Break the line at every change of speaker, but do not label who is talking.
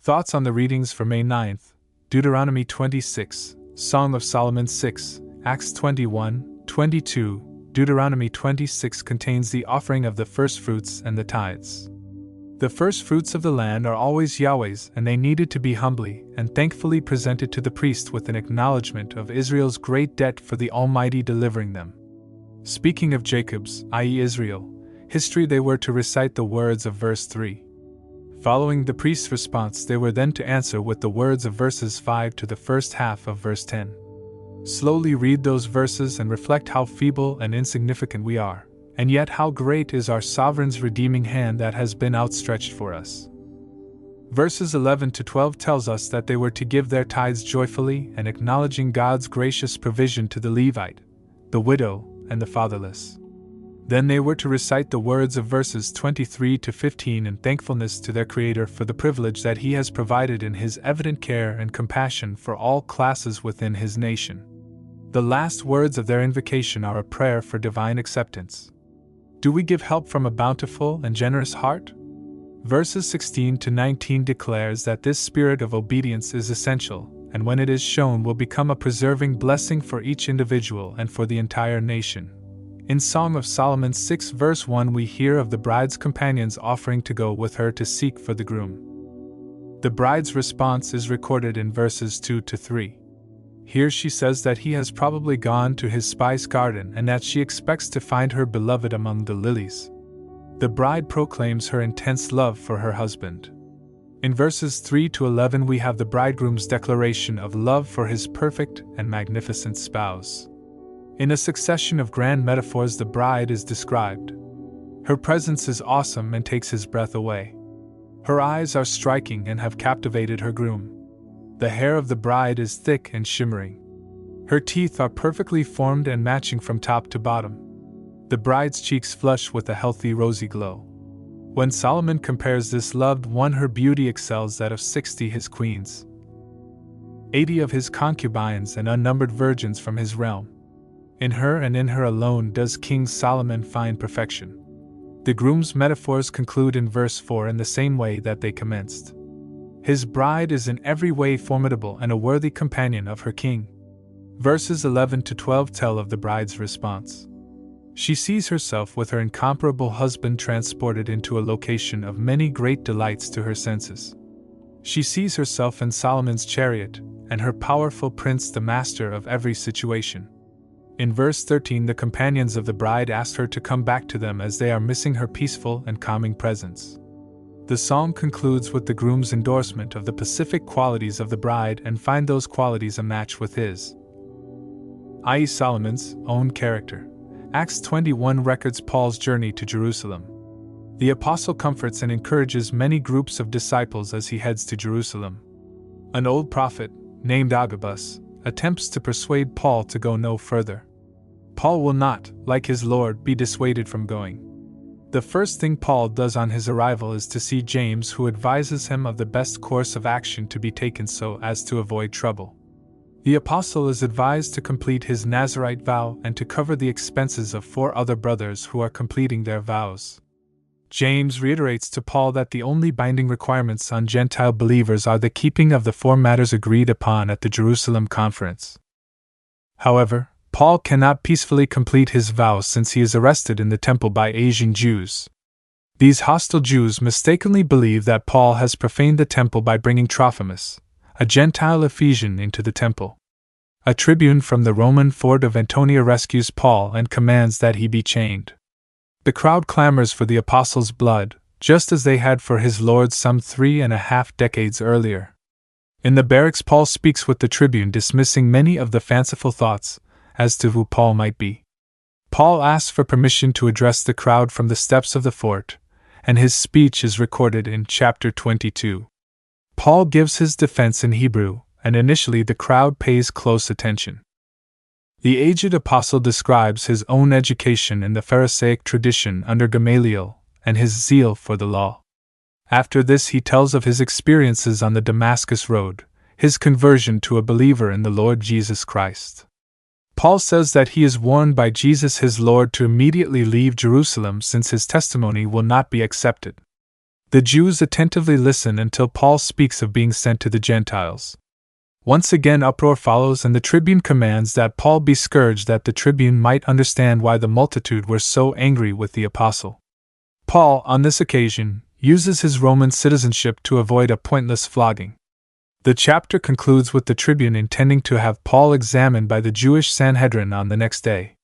Thoughts on the readings for May 9th: Deuteronomy 26, Song of Solomon 6, Acts 21, 22. Deuteronomy 26 contains the offering of the firstfruits and the tithes. The firstfruits of the land are always Yahweh's, and they needed to be humbly and thankfully presented to the priest with an acknowledgement of Israel's great debt for the Almighty delivering them. Speaking of Jacob's, i.e. Israel, history, they were to recite the words of verse 3. Following the priest's response, they were then to answer with the words of verses 5 to the first half of verse 10. Slowly read those verses and reflect how feeble and insignificant we are, and yet how great is our sovereign's redeeming hand that has been outstretched for us. Verses 11 to 12 tells us that they were to give their tithes joyfully and acknowledging God's gracious provision to the Levite, the widow, and the fatherless. Then they were to recite the words of verses 23 to 15 in thankfulness to their Creator for the privilege that He has provided in His evident care and compassion for all classes within His nation. The last words of their invocation are a prayer for divine acceptance. Do we give help from a bountiful and generous heart? Verses 16 to 19 declares that this spirit of obedience is essential, and when it is shown will become a preserving blessing for each individual and for the entire nation. In Song of Solomon 6 verse 1 we hear of the bride's companions offering to go with her to seek for the groom. The bride's response is recorded in verses 2 to 3. Here she says that he has probably gone to his spice garden and that she expects to find her beloved among the lilies. The bride proclaims her intense love for her husband. In verses 3 to 11 we have the bridegroom's declaration of love for his perfect and magnificent spouse. In a succession of grand metaphors the bride is described. Her presence is awesome and takes his breath away. Her eyes are striking and have captivated her groom. The hair of the bride is thick and shimmering. Her teeth are perfectly formed and matching from top to bottom. The bride's cheeks flush with a healthy rosy glow. When Solomon compares this loved one, her beauty excels that of 60 his queens, 80 of his concubines, and unnumbered virgins from his realm. In her and in her alone does King Solomon find perfection. The groom's metaphors conclude in verse 4 in the same way that they commenced. His bride is in every way formidable and a worthy companion of her king. Verses 11 to 12 tell of the bride's response. She sees herself with her incomparable husband transported into a location of many great delights to her senses. She sees herself in Solomon's chariot, and her powerful prince the master of every situation. In verse 13 the companions of the bride ask her to come back to them as they are missing her peaceful and calming presence. The song concludes with the groom's endorsement of the pacific qualities of the bride and find those qualities a match with his, i.e. Solomon's, own character. Acts 21 records Paul's journey to Jerusalem. The apostle comforts and encourages many groups of disciples as he heads to Jerusalem. An old prophet, named Agabus, attempts to persuade Paul to go no further. Paul will not, like his Lord, be dissuaded from going. The first thing Paul does on his arrival is to see James, who advises him of the best course of action to be taken so as to avoid trouble. The apostle is advised to complete his Nazirite vow and to cover the expenses of 4 other brothers who are completing their vows. James reiterates to Paul that the only binding requirements on Gentile believers are the keeping of the 4 matters agreed upon at the Jerusalem conference. However, Paul cannot peacefully complete his vows since he is arrested in the temple by Asian Jews. These hostile Jews mistakenly believe that Paul has profaned the temple by bringing Trophimus, a Gentile Ephesian, into the temple. A tribune from the Roman fort of Antonia rescues Paul and commands that he be chained. The crowd clamors for the apostle's blood, just as they had for his Lord some 3.5 decades earlier. In the barracks Paul speaks with the tribune, dismissing many of the fanciful thoughts as to who Paul might be. Paul asks for permission to address the crowd from the steps of the fort, and his speech is recorded in chapter 22. Paul gives his defense in Hebrew, and initially the crowd pays close attention. The aged apostle describes his own education in the Pharisaic tradition under Gamaliel, and his zeal for the law. After this he tells of his experiences on the Damascus road, his conversion to a believer in the Lord Jesus Christ. Paul says that he is warned by Jesus his Lord to immediately leave Jerusalem since his testimony will not be accepted. The Jews attentively listen until Paul speaks of being sent to the Gentiles. Once again uproar follows, and the tribune commands that Paul be scourged, that the tribune might understand why the multitude were so angry with the apostle. Paul, on this occasion, uses his Roman citizenship to avoid a pointless flogging. The chapter concludes with the tribune intending to have Paul examined by the Jewish Sanhedrin on the next day.